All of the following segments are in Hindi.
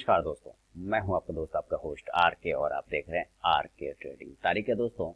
नमस्कार दोस्तों, मैं हूं आपका दोस्त आपका होस्ट आर के और आप देख रहे हैं आर के ट्रेडिंग। तारीख है दोस्तों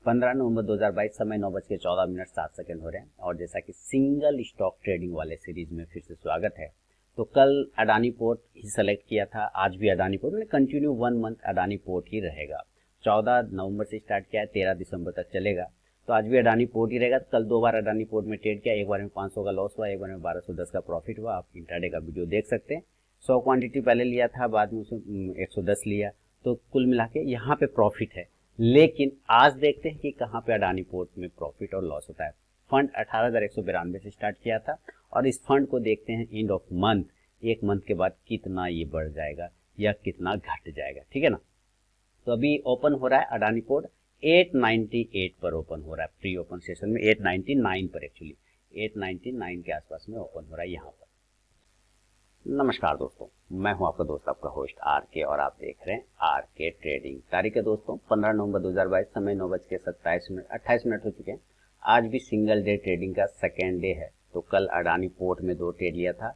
15 नवंबर 2022, समय 9:14 हो रहे हैं। और जैसा कि सिंगल स्टॉक ट्रेडिंग वाले सीरीज में फिर से स्वागत है। तो कल अडानी पोर्ट ही सेलेक्ट किया था, आज भी अडानी पोर्ट में कंटिन्यू 1 मंथ अडानी पोर्ट ही रहेगा। 14 नवंबर से स्टार्ट किया है, 13 दिसंबर तक चलेगा। तो आज भी अडानी पोर्ट ही रहेगा। तो कल 2 बार अडानी पोर्ट में ट्रेड किया, एक बार में 500 का लॉस हुआ, एक बार में 1210 का प्रॉफिट हुआ। आप इंट्राडे का वीडियो देख सकते हैं। 100 क्वांटिटी पहले लिया था, बाद में उसमें 110 लिया, तो कुल मिला के यहाँ पे प्रॉफिट है। लेकिन आज देखते हैं कि कहाँ पे अडानी पोर्ट में प्रॉफिट और लॉस होता है। फंड 18,192 से स्टार्ट किया था और इस फंड को देखते हैं एंड ऑफ मंथ, एक मंथ के बाद कितना ये बढ़ जाएगा या कितना घट जाएगा, ठीक है ना। तो अभी ओपन हो रहा है अडानी पोर्ट 898 पर ओपन हो रहा है। प्री ओपन सेशन में 899 पर, एक्चुअली 899 के आसपास में ओपन हो रहा है यहाँ पर। नमस्कार दोस्तों, मैं हूं आपका दोस्त आपका होस्ट आर के और आप देख रहे हैं आर के ट्रेडिंग। तारीख है दोस्तों 15 नवंबर 2022, समय 9:28 हो चुके हैं। आज भी सिंगल डे ट्रेडिंग का सेकेंड डे है। तो कल अडानी पोर्ट में 2 ट्रेड लिया था।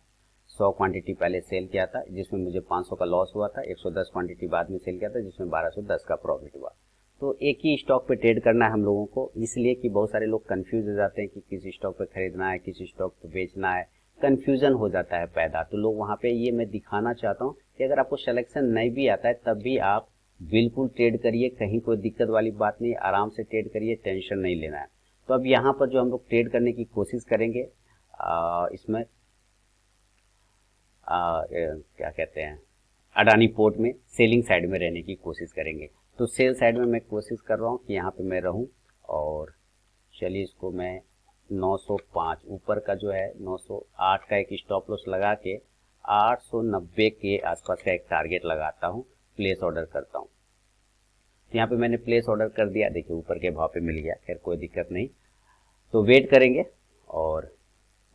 100 क्वांटिटी पहले सेल किया था जिसमें मुझे 500 का लॉस हुआ था। 110 क्वांटिटी बाद में सेल किया था जिसमें 1210 का प्रॉफिट हुआ। तो एक ही स्टॉक पे ट्रेड करना है हम लोगों को, इसलिए कि बहुत सारे लोग कंफ्यूज हो जाते हैं कि किस स्टॉक पे खरीदना है, किस स्टॉक पे बेचना है, कंफ्यूजन हो जाता है पैदा। तो लोग वहाँ पे ये मैं दिखाना चाहता हूँ कि अगर आपको सिलेक्शन नहीं भी आता है तब भी आप बिल्कुल ट्रेड करिए, कहीं कोई दिक्कत वाली बात नहीं, आराम से ट्रेड करिए, टेंशन नहीं लेना है। तो अब यहाँ पर जो हम लोग ट्रेड करने की कोशिश करेंगे इसमें क्या कहते हैं, अडानी पोर्ट में सेलिंग साइड में रहने की कोशिश करेंगे। तो सेल साइड में मैं कोशिश कर रहा हूँ कि यहाँ पे मैं रहूँ। और चलिए इसको मैं 905 ऊपर का जो है 908 का एक स्टॉप लॉस लगा के 890 के आसपास का एक टारगेट लगाता हूँ, प्लेस ऑर्डर करता हूँ। तो यहाँ पे मैंने प्लेस ऑर्डर कर दिया, देखिए ऊपर के भाव पे मिल गया, खैर कोई दिक्कत नहीं। तो वेट करेंगे और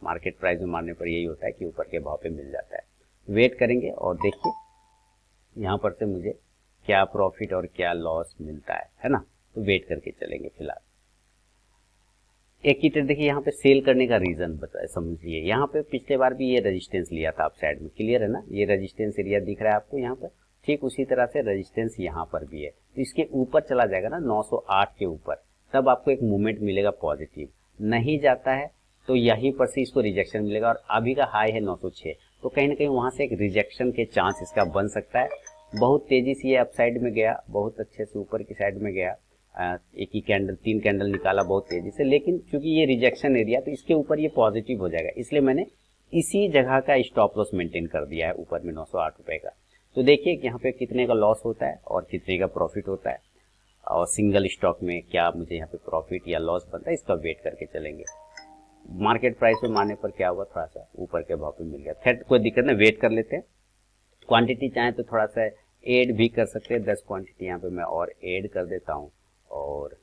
मार्केट प्राइस में मारने पर यही होता है कि ऊपर के भाव पे मिल जाता है। वेट करेंगे और देखिए यहाँ पर से मुझे क्या प्रॉफिट और क्या लॉस मिलता है ना। तो वेट करके चलेंगे फिलहाल। एक ही ट्रेड देखिए यहाँ पे सेल करने का रीजन बताए समझिए। यहाँ पे पिछले बार भी ये रेजिस्टेंस लिया था, आप साइड में क्लियर है ना, ये रेजिस्टेंस एरिया दिख रहा है आपको यहाँ पर, ठीक उसी तरह से रेजिस्टेंस यहाँ पर भी है। तो इसके ऊपर चला जाएगा ना 908 के ऊपर, तब आपको एक मूवमेंट मिलेगा पॉजिटिव। नहीं जाता है तो यहीं पर से इसको रिजेक्शन मिलेगा। और अभी का हाई है 906, तो कहीं ना कहीं वहां से एक रिजेक्शन के चांस इसका बन सकता है। बहुत तेजी से ये अप साइड में गया, बहुत अच्छे से ऊपर की साइड में गया, एक ही कैंडल 3 कैंडल निकाला बहुत तेजी से, लेकिन क्योंकि ये रिजेक्शन एरिया तो इसके ऊपर ये पॉजिटिव हो जाएगा, इसलिए मैंने इसी जगह का स्टॉप लॉस मेंटेन कर दिया है ऊपर में 908 रुपए का। तो देखिए कि यहाँ पे कितने का लॉस होता है और कितने का प्रॉफिट होता है, और सिंगल स्टॉक में क्या मुझे यहाँ पे प्रॉफिट या लॉस बनता है, इसका वेट करके चलेंगे। मार्केट प्राइस में मारने पर क्या हुआ, थोड़ा सा ऊपर के भाव पे मिल गया, खैर कोई दिक्कत नहीं, वेट कर लेते हैं। क्वांटिटी चाहे तो थोड़ा सा ऐड भी कर सकते हैं, 10 क्वांटिटी यहाँ पे मैं और ऐड कर देता हूँ। और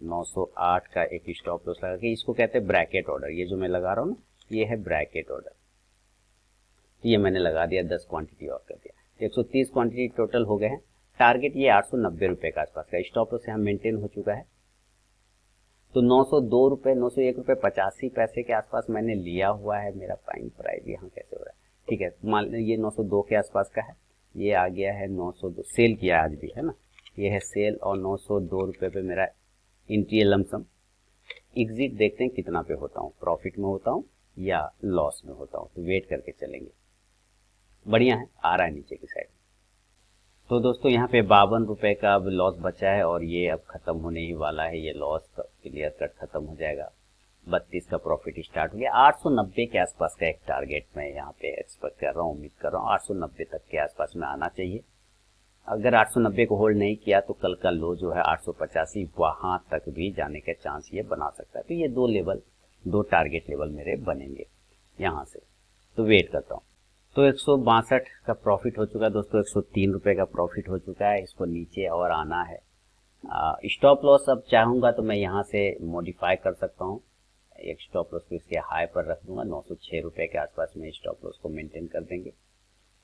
908 का एक स्टॉप लॉस लगा के, इसको कहते हैं ब्रैकेट ऑर्डर। ये जो मैं लगा रहा हूँ ना, ये है ब्रैकेट ऑर्डर। ये मैंने लगा दिया, 10 क्वांटिटी और कर दिया, 130 क्वांटिटी टोटल हो गए हैं। टारगेट ये 890 रुपए का आसपास का स्टॉप लॉस यहाँ मेंटेन हो चुका है। तो 902 रुपए 901 रुपए 85 पैसे के आसपास मैंने लिया हुआ है। मेरा प्राइम प्राइस यहाँ कैसे हो रहा है, ठीक है, मान लीजिए ये 902 के आसपास का है, ये आ गया है 902, सेल किया आज भी है ना, ये है सेल। और 902 रुपए पे मेरा एंट्री लमसम। एग्जिट देखते हैं कितना पे होता हूँ, प्रॉफिट में होता हूँ या लॉस में होता हूँ। तो वेट करके चलेंगे। बढ़िया है, आ रहा है नीचे की साइड। तो दोस्तों यहाँ पे 52 रुपए का अब लॉस बचा है और ये अब खत्म होने ही वाला है। ये लॉस क्लियर कट खत्म हो जाएगा। 32 का प्रॉफिट स्टार्ट हो गया। 890 के आसपास का एक टारगेट मैं यहाँ पे एक्सपेक्ट कर रहा हूँ, उम्मीद कर रहा हूँ 890 तक के आसपास में आना चाहिए। अगर 890 को होल्ड नहीं किया तो कल का लो जो है 885, वहां तक भी जाने के चांस ये बना सकता है। तो ये 2 लेवल, 2 टारगेट लेवल मेरे बनेंगे यहाँ से। तो वेट करता हूँ। तो 162 का प्रॉफिट हो चुका है दोस्तों, 103 रुपए का प्रॉफिट हो चुका है। इसको नीचे और आना है। स्टॉप लॉस अब चाहूँगा तो मैं यहाँ से मॉडिफाई कर सकता हूँ। एक स्टॉप लॉस को इसके हाई पर रख दूंगा, 906 रुपए के आसपास में स्टॉप लॉस को मेंटेन कर देंगे।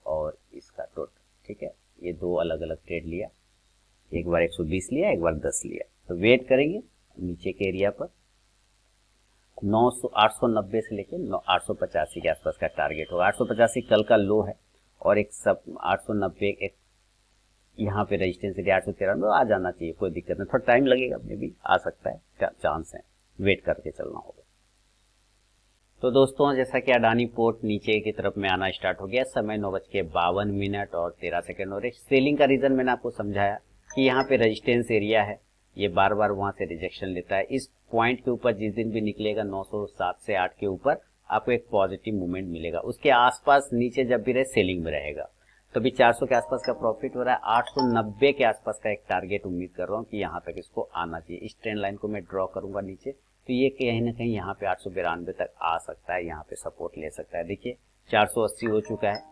और इसका टोटल, ठीक है, ये 2 अलग अलग ट्रेड लिया, एक बार 120 लिया, एक बार 10 लिया। तो वेट करेंगे नीचे के एरिया पर 890 से लेके 885 के आसपास का टारगेट होगा। 885 कल का लो है और एक सब 890 एक यहाँ पे रेजिस्टेंस एरिया 813 तो आ जाना चाहिए, कोई दिक्कत नहीं, थोड़ा टाइम लगेगा, मे भी आ सकता है, चांस है, वेट करके चलना होगा। तो दोस्तों जैसा कि अडानी पोर्ट नीचे की तरफ में आना स्टार्ट हो गया, समय 9:52 और 13 सेकंड हो रहे। सेलिंग का रीजन मैंने आपको समझाया कि यहाँ पे रेजिस्टेंस एरिया है, ये बार बार वहां से रिजेक्शन लेता है। इस पॉइंट के ऊपर जिस दिन भी निकलेगा 907 से 8 के ऊपर आपको एक पॉजिटिव मूवमेंट मिलेगा, उसके आसपास नीचे जब भी रहे सेलिंग में रहेगा। तो अभी 400 के आसपास का प्रॉफिट हो रहा है, 890 के आसपास का एक टारगेट उम्मीद कर रहा हूँ कि यहाँ तक इसको आना चाहिए। इस ट्रेंड लाइन को मैं ड्रॉ करूंगा नीचे, तो ये कहीं ना कहीं यहाँ पे 892 तक आ सकता है, यहाँ पे सपोर्ट ले सकता है। देखिए 480 हो चुका है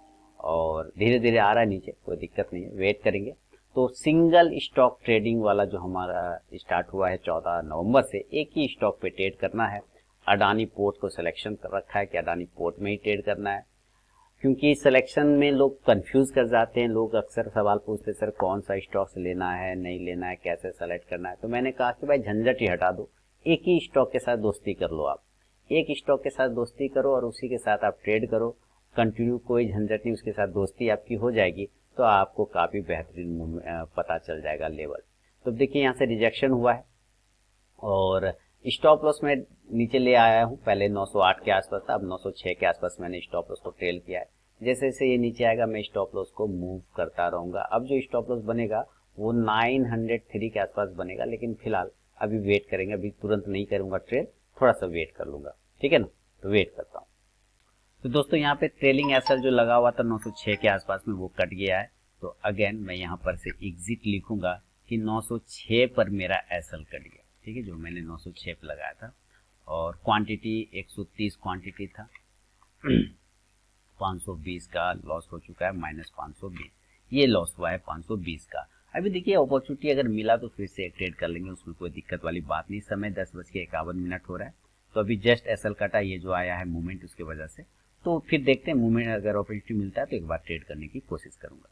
और धीरे धीरे आ रहा है नीचे, कोई दिक्कत नहीं है, वेट करेंगे। तो सिंगल स्टॉक ट्रेडिंग वाला जो हमारा स्टार्ट हुआ है 14 नवंबर से, एक ही स्टॉक पे ट्रेड करना है। अडानी पोर्ट को सिलेक्शन कर रखा है कि अडानी पोर्ट में ही ट्रेड करना है, क्योंकि सिलेक्शन में लोग कंफ्यूज कर जाते हैं। लोग अक्सर सवाल पूछते सर कौन सा स्टॉक लेना है, नहीं लेना है, कैसे सेलेक्ट करना है। तो मैंने कहा कि भाई झंझट ही हटा दो, एक ही स्टॉक के साथ दोस्ती कर लो। आप एक स्टॉक के साथ दोस्ती करो और उसी के साथ आप ट्रेड करो कंटिन्यू, कोई झंझट नहीं, उसके साथ दोस्ती आपकी हो जाएगी तो आपको काफ़ी बेहतरीन पता चल जाएगा लेवल। तो देखिए यहाँ से रिजेक्शन हुआ है और स्टॉप लॉस में नीचे ले आया हूँ। पहले 908 के आसपास था, अब 906 के आसपास मैंने स्टॉप लॉस को ट्रेल किया है। जैसे जैसे ये नीचे आएगा मैं स्टॉप लॉस को मूव करता रहूँगा। अब जो स्टॉप लॉस बनेगा वो 903 के आसपास बनेगा, लेकिन फिलहाल अभी वेट करेंगे, अभी तुरंत नहीं करूँगा ट्रेल, थोड़ा सा वेट कर लूँगा, ठीक है ना। तो वेट करता हूँ। तो दोस्तों यहाँ पे ट्रेलिंग एसएल जो लगा हुआ था 906 के आसपास में वो कट गया है। तो अगेन मैं यहाँ पर से एग्जिट लिखूंगा कि 906 पर मेरा एसएल कट गया, ठीक है, जो मैंने 906 पे लगाया था। और क्वांटिटी 130 क्वांटिटी था 520 का लॉस हो चुका है, -520 ये लॉस हुआ है 520 का। अभी देखिए अपॉर्चुनिटी अगर मिला तो फिर से एक ट्रेड कर लेंगे, उसमें कोई दिक्कत वाली बात नहीं। समय 10:51 हो रहा है, तो अभी जस्ट एसएल कटा, ये जो आया है मूवमेंट उसकी वजह से। तो फिर देखते हैं मूवमेंट, अगर अपॉर्चुनिटी मिलता है तो एक बार ट्रेड करने की कोशिश करूंगा।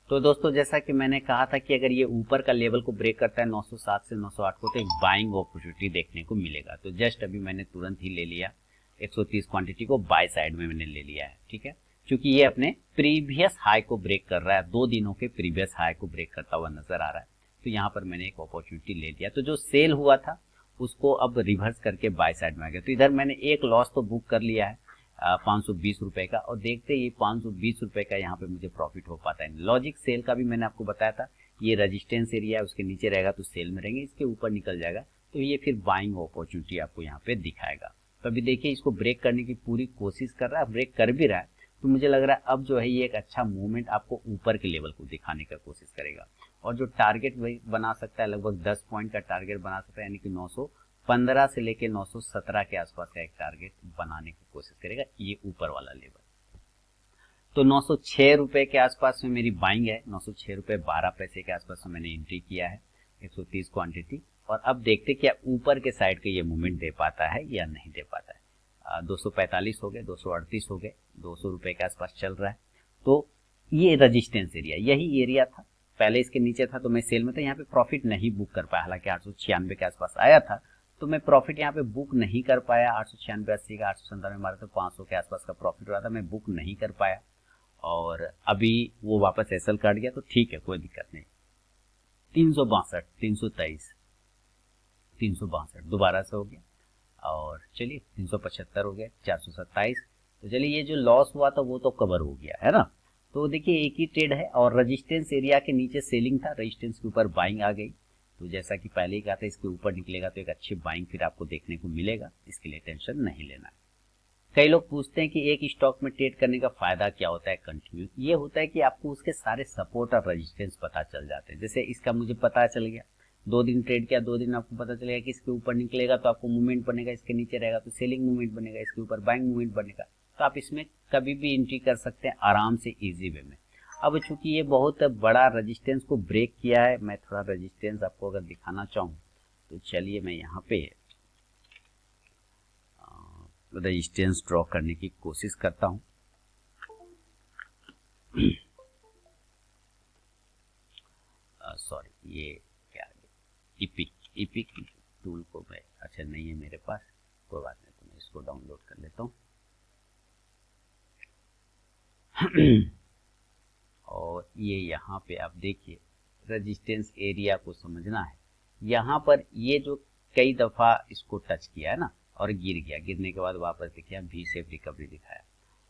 तो दोस्तों जैसा कि मैंने कहा था कि अगर ये ऊपर का लेवल को ब्रेक करता है 907 से 908 को, तो एक बाइंग अपॉर्चुनिटी देखने को मिलेगा। तो जस्ट अभी मैंने तुरंत ही ले लिया 130 क्वांटिटी को, बाय साइड में मैंने ले लिया है, ठीक है, क्योंकि ये अपने प्रीवियस हाई को ब्रेक कर रहा है, 2 दिनों के प्रीवियस हाई को ब्रेक करता हुआ नजर आ रहा है। तो यहाँ पर मैंने एक अपॉर्चुनिटी ले लिया। तो जो सेल हुआ था उसको अब रिवर्स करके बाय साइड में आ गया। तो इधर मैंने एक लॉस तो बुक कर लिया है 520 रुपए का, और देखते ये 520 रुपए का यहाँ पे मुझे प्रॉफिट हो पाता है। लॉजिक सेल का भी मैंने आपको बताया था, ये रेजिस्टेंस एरिया है, उसके नीचे रहेगा तो सेल में रहेंगे, इसके ऊपर निकल जाएगा तो ये फिर बाइंग अपॉर्चुनिटी आपको यहाँ पे दिखाएगा। तो अभी देखिए इसको ब्रेक करने की पूरी कोशिश कर रहा है, ब्रेक कर भी रहा है। तो मुझे लग रहा है अब जो है ये एक अच्छा मूवमेंट आपको ऊपर के लेवल को दिखाने का कोशिश करेगा, और जो टारगेट वही बना सकता है, लगभग 10 पॉइंट का टारगेट बना सकता है, यानी कि 915 से लेके 917 के आसपास का एक टारगेट बनाने की कोशिश करेगा, ये ऊपर वाला लेवल। तो 906 रुपए के आसपास में मेरी बाइंग है, 906 रुपए 12 पैसे के आसपास में मैंने एंट्री किया है 130 क्वांटिटी। और अब देखते क्या ऊपर के साइड के ये मूवमेंट दे पाता है या नहीं दे पाता है। 245 हो गए, 238 हो गए, 200 रुपए के आसपास चल रहा है। तो ये रजिस्टेंस एरिया, यही एरिया था, पहले इसके नीचे था तो मैं सेल में था, यहाँ पे प्रॉफिट नहीं बुक कर पाया। हालांकि 896 के आसपास आया था तो मैं प्रॉफिट यहाँ पे बुक नहीं कर पाया। 896 80 का 897 मारा तो 500 के आसपास का प्रॉफिट रहा था, मैं बुक नहीं कर पाया। और अभी वो वापस एसएल काट गया तो ठीक है, कोई दिक्कत नहीं। 362 323 362 दोबारा से हो गया, और चलिए 375 हो गया, 427। तो चलिए ये जो लॉस हुआ था वो तो कवर हो गया है ना। तो देखिए एक ही ट्रेड है, और रेजिस्टेंस एरिया के नीचे सेलिंग था, रेजिस्टेंस के ऊपर बाइंग आ गई। तो जैसा कि पहले ही कहा था इसके ऊपर निकलेगा तो एक अच्छी बाइंग फिर आपको देखने को मिलेगा, इसके लिए टेंशन नहीं लेना है। कई लोग पूछते हैं कि एक स्टॉक में ट्रेड करने का फायदा क्या होता है कंटिन्यू। ये होता है कि आपको उसके सारे सपोर्ट और रेजिस्टेंस पता चल जाते हैं। जैसे इसका मुझे पता चल गया, 2 दिन ट्रेड किया, 2 दिन आपको पता चलेगा कि इसके ऊपर निकलेगा तो आपको मूवमेंट बनेगा, इसके नीचे रहेगा तो सेलिंग मूवमेंट बनेगा, इसके ऊपर बाइंग मूवमेंट बनेगा। तो आप इसमें कभी भी एंट्री कर सकते हैं आराम से, इजी वे में। अब चूंकि ये बहुत बड़ा रेजिस्टेंस को ब्रेक किया है, मैं थोड़ा रेजिस्टेंस आपको अगर दिखाना चाहूँ तो चलिए मैं यहाँ पे रेजिस्टेंस ड्रॉ करने की कोशिश करता हूँ। सॉरी, ये क्या इपिक टूल को मैं, अच्छा नहीं है मेरे पास, कोई बात नहीं, तो मैं इसको डाउनलोड कर लेता हूँ। और ये यहाँ पे आप देखिए रेजिस्टेंस एरिया को समझना है। यहाँ पर ये जो कई दफ़ा इसको टच किया है ना और गिर गया, गिरने के बाद वापस देखिए वी शेप रिकवरी दिखाया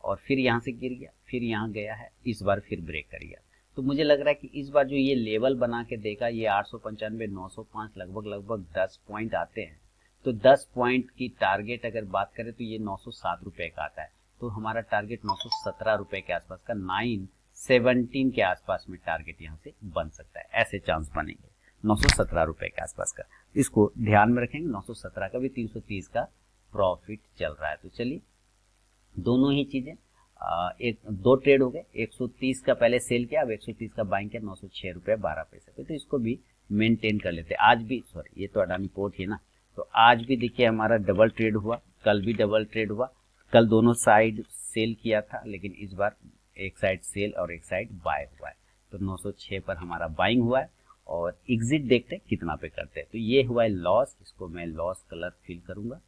और फिर यहाँ से गिर गया, फिर यहाँ गया है, इस बार फिर ब्रेक कर गया। तो मुझे लग रहा है कि इस बार जो ये लेवल बना के देगा ये 895 905 लगभग 10 पॉइंट आते हैं। तो 10 पॉइंट की टारगेट अगर बात करें तो ये 907 रुपये का आता है। तो हमारा टारगेट 917 रुपये के आसपास का 917 के आसपास में टारगेट यहाँ से बन सकता है, ऐसे चांस बनेंगे 917 रुपये के आसपास का। इसको ध्यान में रखेंगे। 917 का भी 330 का प्रॉफिट चल रहा है। तो चलिए दोनों ही चीज़ें एक दो ट्रेड हो गए। 130 का पहले सेल किया, अब 130 का बाइंग किया 906 रुपये 12 पैसे पे। तो इसको भी मेंटेन कर लेते हैं। आज भी सॉरी ये तो अडानी पोर्ट है ना, तो आज भी देखिए हमारा डबल ट्रेड हुआ, कल भी डबल ट्रेड हुआ। कल दोनों साइड सेल किया था लेकिन इस बार एक साइड सेल और एक साइड बाय हुआ है। तो 906 पर हमारा बाइंग हुआ है और एग्जिट देखते हैं कितना पे करते हैं। तो ये हुआ है लॉस, इसको मैं लॉस कलर फिल करूंगा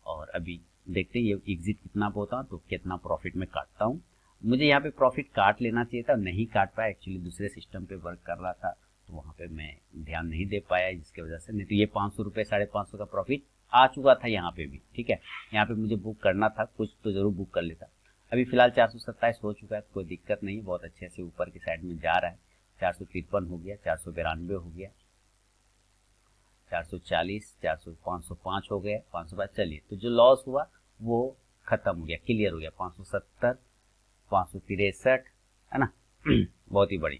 और अभी देखते हैं ये एग्जिट कितना पे होता है तो कितना प्रॉफिट में काटता हूँ। मुझे यहाँ पे प्रॉफिट काट लेना चाहिए था, नहीं काट पाया, एक्चुअली दूसरे सिस्टम पे वर्क कर रहा था तो वहाँ पे मैं ध्यान नहीं दे पाया, जिसकी वजह से। नहीं तो ये 500 रुपये 550 का प्रॉफिट आ चुका था यहाँ पे भी, ठीक है। यहाँ पे मुझे बुक करना था, कुछ तो जरूर बुक कर लेता। अभी फिलहाल 427 हो चुका है, कोई दिक्कत नहीं, बहुत अच्छे से ऊपर की साइड में जा रहा है। 453 हो गया, 492 हो गया, 440, 400, 505 हो गया, 505। चलिए तो जो लॉस हुआ वो खत्म हो गया, क्लियर हो गया। 570, 563 है ना बहुत ही बड़ी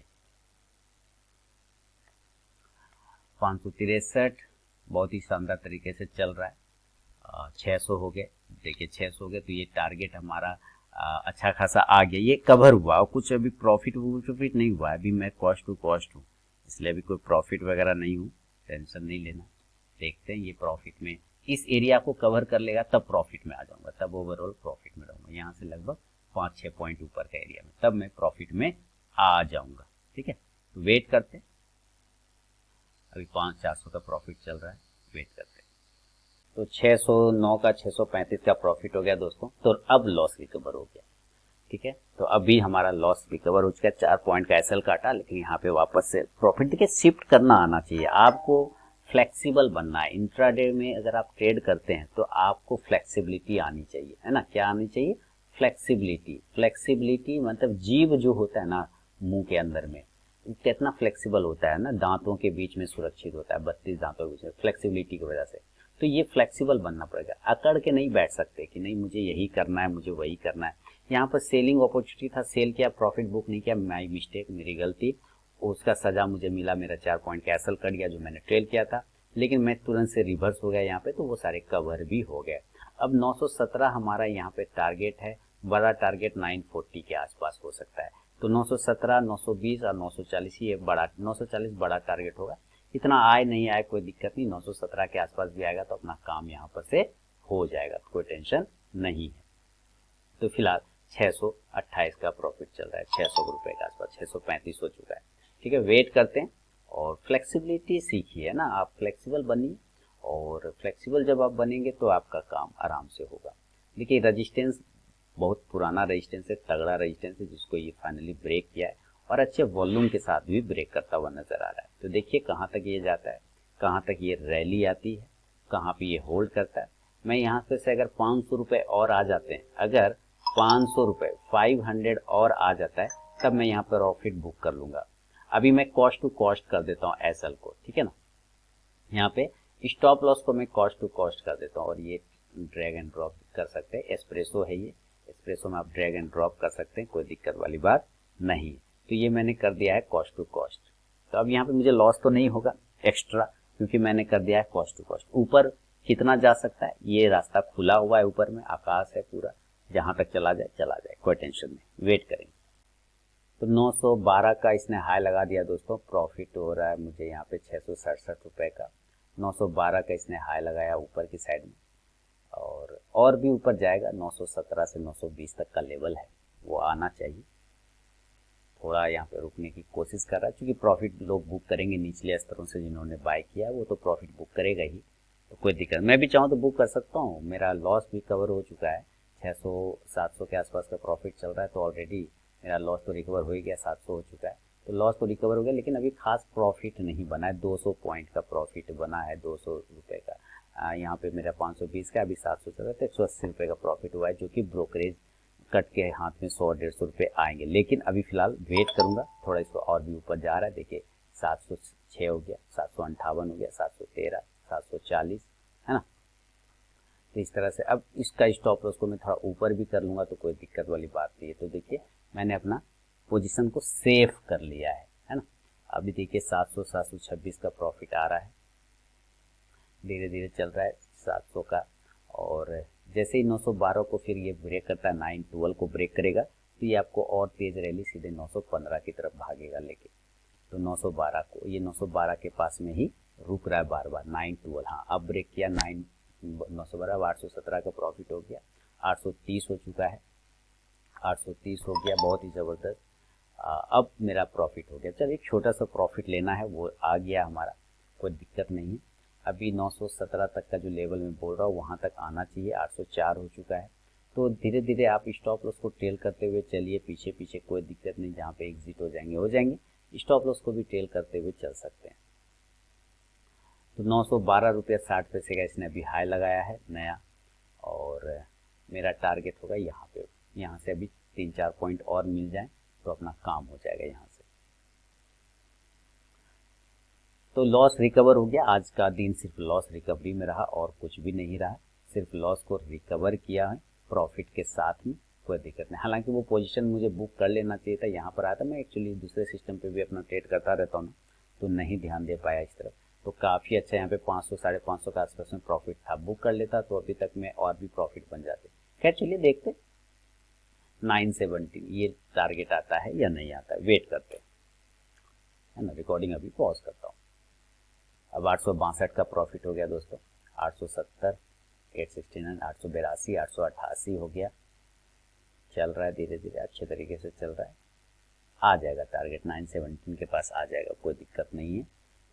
563 बहुत ही शानदार तरीके से चल रहा है। 600 हो गए, देखिए 600 हो गए। तो ये टारगेट हमारा अच्छा खासा आ गया, ये कवर हुआ और कुछ अभी प्रॉफिट नहीं हुआ है। अभी मैं कॉस्ट टू कॉस्ट हूँ, इसलिए अभी कोई प्रॉफिट वगैरह नहीं हूँ, टेंशन नहीं लेना। देखते हैं ये प्रॉफिट में इस एरिया को कवर कर लेगा तब प्रॉफिट में आ जाऊंगा, तब ओवरऑल प्रॉफिट में रहूंगा। यहाँ से लगभग 5-6 पॉइंट ऊपर का एरिया में, तब मैं प्रॉफिट में आ जाऊंगा, ठीक है। तो वेट करते हैं, अभी 500-400 का प्रॉफिट चल रहा है, वेट करते हैं। तो 609 का 635 का प्रॉफिट हो गया दोस्तों। तो अब लॉस रिकवर हो गया, ठीक है। तो अभी हमारा लॉस रिकवर हो चुका है, 4 पॉइंट का एसएल काटा, लेकिन यहाँ पे वापस से प्रॉफिट देखिए शिफ्ट करना आना चाहिए। आपको फ्लेक्सिबल बनना है। इंट्राडे में अगर आप ट्रेड करते हैं तो आपको फ्लेक्सिबिलिटी आनी चाहिए, है ना। क्या आनी चाहिए? फ्लेक्सिबिलिटी। फ्लेक्सिबिलिटी मतलब जीव जो होता है ना मुंह के अंदर में, कितना फ्लेक्सिबल होता है ना, दांतों के बीच में सुरक्षित होता है, 32 दांतों के बीच में, फ्लेक्सिबिलिटी की वजह से। तो ये फ्लेक्सिबल बनना पड़ेगा, अकड़ के नहीं बैठ सकते कि नहीं मुझे यही करना है, मुझे वही करना है। यहाँ पर सेलिंग अपॉर्चुनिटी था, सेल किया, प्रॉफिट बुक नहीं किया, माई मिस्टेक, मेरी गलती, उसका सजा मुझे मिला। मेरा 4 पॉइंट का एसएल कट गया जो मैंने ट्रेल किया था, लेकिन मैं तुरंत से रिवर्स हो गया यहाँ पे, तो वो सारे कवर भी हो गए। अब 917 हमारा यहाँ पे टारगेट है, बड़ा टारगेट 940 के आसपास हो सकता है। तो 917, 920 और 940 ये बड़ा, 940 बड़ा टारगेट होगा। इतना आए नहीं आए कोई दिक्कत नहीं, 917 के आसपास भी आएगा तो अपना काम यहाँ पर से हो जाएगा, तो कोई टेंशन नहीं है। तो फिलहाल 628 का प्रॉफिट चल रहा है, 600 रुपये के आसपास, 635 हो चुका है, ठीक है। वेट करते हैं और फ्लेक्सिबिलिटी सीखिए ना, आप फ्लेक्सिबल बनिए, और फ्लेक्सिबल जब आप बनेंगे तो आपका काम आराम से होगा। देखिए रेजिस्टेंस बहुत पुराना रेजिस्टेंस है, तगड़ा रेजिस्टेंस है, जिसको ये फाइनली ब्रेक किया है और अच्छे वॉल्यूम के साथ भी ब्रेक करता हुआ नजर आ रहा है। तो देखिए कहाँ तक ये जाता है, कहाँ तक ये रैली आती है, कहाँ पे ये होल्ड करता है। मैं यहाँ से अगर 500 रुपये और आ जाते हैं, अगर 500 रुपये 500 और आ जाता है, तब मैं यहाँ पर प्रॉफिट बुक कर लूंगा। अभी मैं कॉस्ट टू कॉस्ट कर देता हूँ एसएल को, ठीक है ना। यहाँ पे स्टॉप लॉस को मैं कॉस्ट टू कॉस्ट कर देता हूँ और ये ड्रैग एंड ड्रॉप कर सकते हैं। एस्प्रेसो है ये, एस्प्रेसो में आप ड्रैग एंड ड्रॉप कर सकते हैं, कोई दिक्कत वाली बात नहीं। तो ये मैंने कर दिया है कॉस्ट टू कॉस्ट। तो अब यहाँ पे मुझे लॉस तो नहीं होगा एक्स्ट्रा, क्योंकि मैंने कर दिया है कॉस्ट टू कॉस्ट। ऊपर कितना जा सकता है, ये रास्ता खुला हुआ है, ऊपर में आकाश है पूरा, जहाँ तक चला जाए, कोई टेंशन नहीं, वेट करेंगे। तो 912 का इसने हाई लगा दिया दोस्तों, प्रॉफिट हो रहा है मुझे यहाँ पे 667 रुपये का। 912 का इसने हाई लगाया ऊपर की साइड में, और भी ऊपर जाएगा। 917 से 920 तक का लेवल है, वो आना चाहिए। थोड़ा यहाँ पे रुकने की कोशिश कर रहा है, क्योंकि प्रॉफिट लोग बुक करेंगे निचले स्तरों से, जिन्होंने बाय किया है वो तो प्रॉफिट बुक करेगा ही, तो कोई दिक्कत। मैं भी चाहूँ तो बुक कर सकता हूँ, मेरा लॉस भी कवर हो चुका है, 600-700 के आसपास का प्रॉफिट चल रहा है, तो ऑलरेडी मेरा लॉस तो रिकवर हो ही गया, 700 हो चुका है। तो लॉस तो रिकवर हो गया, लेकिन अभी खास प्रॉफिट नहीं बना है। 200 पॉइंट का प्रॉफिट बना है, 200 रुपये का। यहाँ पे मेरा 520 का, अभी 700 चल रहा है, तो 180 रुपये का प्रॉफिट हुआ है, जो कि ब्रोकरेज कट के हाथ में 100-150 रुपये आएंगे। लेकिन अभी फिलहाल वेट करूँगा, थोड़ा इसको और भी ऊपर जा रहा है। देखिए 706 हो गया, 758 हो गया, 713, 740, है ना। तो इस तरह से अब इसका स्टॉप लॉस को मैं थोड़ा ऊपर भी कर लूँगा तो कोई दिक्कत वाली बात नहीं है। तो देखिए मैंने अपना पोजीशन को सेव कर लिया है ना। अभी देखिए 700-726 का प्रॉफिट आ रहा है, धीरे धीरे चल रहा है 700 का। और जैसे ही 912 को फिर ये ब्रेक करता है, 912 को ब्रेक करेगा, तो ये आपको और तेज रैली सीधे 915 की तरफ भागेगा लेके। तो 912 को, ये 912 के पास में ही रुक रहा है बार बार। 912, हाँ अब ब्रेक किया, 912, 817 का प्रॉफिट हो गया, 830 हो चुका है, 830 हो गया, बहुत ही ज़बरदस्त। अब मेरा प्रॉफिट हो गया। चल एक छोटा सा प्रॉफिट लेना है, वो आ गया हमारा, कोई दिक्कत नहीं है। अभी 917 तक का जो लेवल मैं बोल रहा हूँ वहाँ तक आना चाहिए, 804 हो चुका है। तो धीरे धीरे आप स्टॉप लॉस को ट्रेल करते हुए चलिए, पीछे पीछे कोई दिक्कत नहीं, जहाँ पे एग्जिट हो जाएंगे। स्टॉप लॉस को भी ट्रेल करते हुए चल सकते हैं। तो 912 रुपये 60 पैसे का इसने अभी हाई लगाया है नया, और मेरा टारगेट होगा यहाँ पे, यहाँ से अभी 3-4 पॉइंट और मिल जाए तो अपना काम हो जाएगा यहाँ से। तो लॉस रिकवर हो गया। आज का दिन सिर्फ लॉस रिकवरी में रहा और कुछ भी नहीं रहा, सिर्फ लॉस को रिकवर किया है प्रॉफिट के साथ में, कोई दिक्कत नहीं। हालांकि वो पोजीशन मुझे बुक कर लेना चाहिए था, यहाँ पर आया था। मैं एक्चुअली दूसरे सिस्टम पे भी अपना ट्रेड करता रहता हूँ ना, तो नहीं ध्यान दे पाया इस तरफ। तो काफ़ी अच्छा यहाँ पे 500-550 के आसपास में प्रॉफिट था, बुक कर लेता तो अभी तक में और भी प्रॉफिट बन जाते। खैर चलिए देखते 917 ये टारगेट आता है या नहीं आता है, वेट करते है ना। रिकॉर्डिंग अभी पॉज करता हूँ। अब 862 का प्रॉफिट हो गया दोस्तों, 870, 869, 882, 888 हो गया। चल रहा है धीरे धीरे, अच्छे तरीके से चल रहा है। आ जाएगा टारगेट 917 के पास आ जाएगा, कोई दिक्कत नहीं है।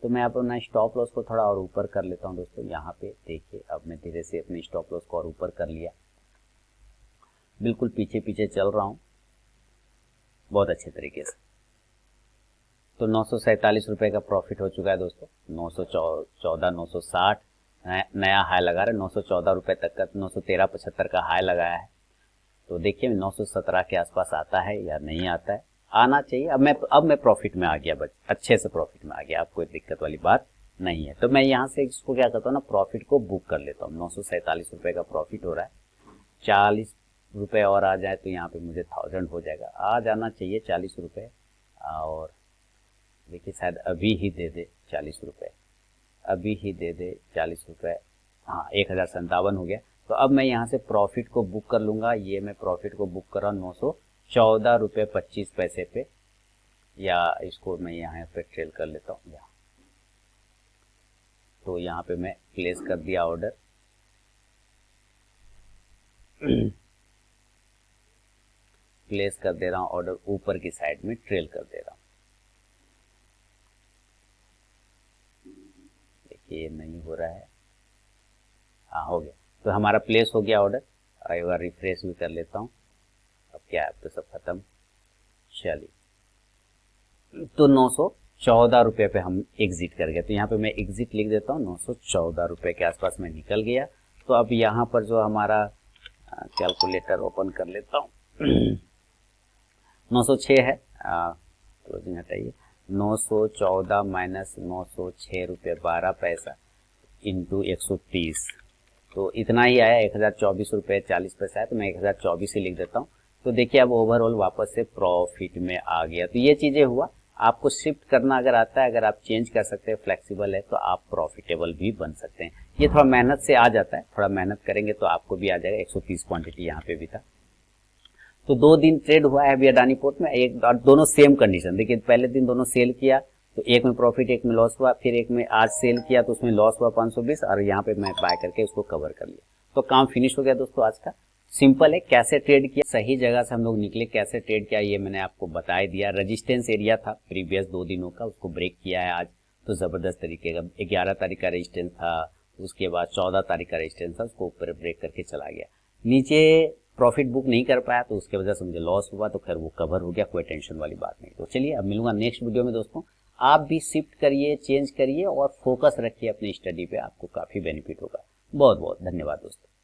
तो मैं अपना स्टॉप लॉस को थोड़ा और ऊपर कर लेता हूँ दोस्तों। यहाँ पे देखिए अब मैं धीरे से अपने स्टॉप लॉस को और ऊपर कर लिया, बिल्कुल पीछे पीछे चल रहा हूँ बहुत अच्छे तरीके से। तो 947 रुपये का प्रॉफिट हो चुका है दोस्तों। 914, 960 नया हाई लगा रहा है, 914 रुपये तक का, 913.75 का हाई लगाया है। तो देखिए 917 के आसपास आता है या नहीं आता है, आना चाहिए। अब मैं प्रॉफिट में आ गया, बस अच्छे से प्रॉफिट में आ गया, अब कोई दिक्कत वाली बात नहीं है। तो मैं यहाँ से इसको क्या करता हूँ ना, प्रॉफिट को बुक कर लेता हूँ। 947 रुपये का प्रॉफिट हो रहा है, 40 रुपये और आ जाए तो यहाँ पे मुझे 1000 हो जाएगा, आ जाना चाहिए 40 रुपये। और देखिए शायद अभी ही दे दे 40 रुपये, अभी ही दे दे 40 रुपये, हाँ 1057 हो गया। तो अब मैं यहाँ से प्रॉफिट को बुक कर लूँगा। ये मैं प्रॉफिट को बुक कर रहा हूँ 914 रुपये 25 पैसे पे, या इसको मैं यहाँ पे ट्रेल कर लेता हूँ यहाँ। तो यहाँ पे मैं प्लेस कर दिया ऑर्डर, प्लेस कर दे रहा हूँ ऑर्डर, ऊपर की साइड में ट्रेल कर दे रहा हूँ। देखिए नहीं हो रहा है, हाँ हो गया। तो हमारा प्लेस हो गया ऑर्डर। एक बार रिफ्रेश भी कर लेता हूँ। अब क्या है, अब तो सब खत्म। चलिए तो 914 रुपये पे हम एग्जिट कर गए। तो यहाँ पे मैं एग्जिट लिख देता हूँ, 914 रुपये के आसपास में निकल गया। तो अब यहाँ पर जो हमारा कैलकुलेटर ओपन कर लेता हूँ, 906 है, क्लोजिंग हटाइए, 914 माइनस 906 रुपये 12 पैसा इंटू 130, तो इतना ही आया, 1024 रुपये 40 पैसा है। तो मैं 1024 ही लिख देता हूँ। तो देखिए अब ओवरऑल वापस से प्रॉफिट में आ गया। तो ये चीज़ें हुआ, आपको शिफ्ट करना अगर आता है, अगर आप चेंज कर सकते हैं, फ्लेक्सिबल है, तो आप प्रॉफिटेबल भी बन सकते हैं। ये थोड़ा मेहनत से आ जाता है, थोड़ा मेहनत करेंगे तो आपको भी आ जाएगा। 130 क्वांटिटी यहाँ पे भी था। तो 2 दिन ट्रेड हुआ है अभी अडानी पोर्ट में, एक दोनों सेम कंडीशन। देखिए पहले दिन दोनों सेल किया तो एक में प्रॉफिट एक में लॉस हुआ, फिर एक में आज सेल किया तो उसमें लॉस हुआ 520, और यहाँ पे मैं बाय करके उसको कवर कर लिया। तो काम फिनिश हो गया दोस्तों आज का। सिंपल है, कैसे ट्रेड किया, सही जगह से हम लोग निकले, कैसे ट्रेड किया ये मैंने आपको बता दिया। रेजिस्टेंस एरिया था प्रीवियस 2 दिनों का, उसको ब्रेक किया है आज, तो ज़बरदस्त तरीके का। 11 तारीख का रेजिस्टेंस था, उसके बाद 14 तारीख का रेजिस्टेंस था, उसको ऊपर ब्रेक करके चला गया। नीचे प्रॉफिट बुक नहीं कर पाया तो उसके वजह से मुझे लॉस हुआ, तो खैर वो कवर हो गया, कोई टेंशन वाली बात नहीं। तो चलिए अब मिलूंगा नेक्स्ट वीडियो में दोस्तों। आप भी शिफ्ट करिए, चेंज करिए और फोकस रखिए अपनी स्टडी पे, आपको काफ़ी बेनिफिट होगा। बहुत बहुत धन्यवाद दोस्तों।